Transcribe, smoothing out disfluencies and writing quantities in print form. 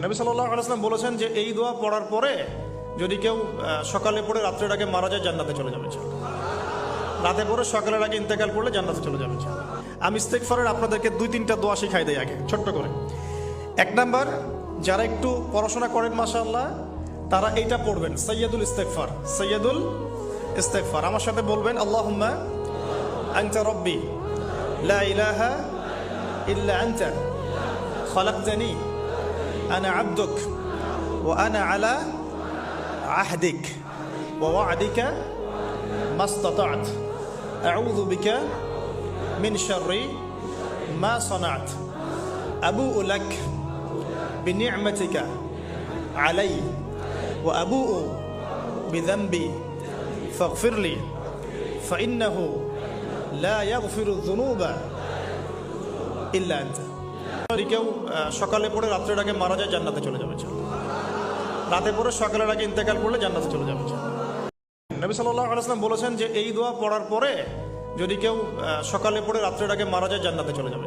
নবী সাল্লাল্লাহু আলাইহি ওয়াসাল্লাম বলেছেন যে এই দোয়া পড়ার পরে যদি কেউ সকালে পড়ে রাত্রের আগে মারা যায় জান্নাতে চলে যাবে। রাতে পড়ে সকালের আগে ইন্তেকাল করলে জান্নাতে চলে যাবে। আমি ইস্তেগফারের আপনাদেরকে 2-3টা দোয়া শিখাই দেই আগে ছোট্ট করে। 1 নাম্বার, যারা একটু পড়াশোনা করেন মাশাআল্লাহ তারা এইটা পড়বেন, সাইয়্যিদুল ইস্তেগফার। সাইয়্যিদুল ইস্তেগফার আমার সাথে বলবেন, আল্লাহুম্মা আনতা রাব্বি লা ইলাহা ইল্লা আনতা খালাকতানি আনা আবদুক ওয়া আনা আলা আহদিক ওয়া ওয়া'দিকা মাস্তাতা'ত আউযু বিকা মিন শাররি মা সানা'ত আবু'ু লাক বিনি'মাতিকা আলাই ওয়া আবু'ু বিযানবি ফাগফিরলি ফাইন্নাহু লা ইয়াগফিরুয যুনুবা ইল্লা আনতা। কেউ সকালে পড়ে রাত্রের আগে মারা যায় জান্নাতে চলে যাবে। রাতে পড়ে সকালের আগে ইন্তেকাল করলে জান্নাতে চলে যাবে। নবী সাল্লাল্লাহু আলাইহি ওয়াসাল্লাম বলেছেন যে এই দোয়া পড়ার পরে যদি কেউ সকালে পড়ে রাত্রের আগে মারা যায় জান্নাতে চলে যাবে।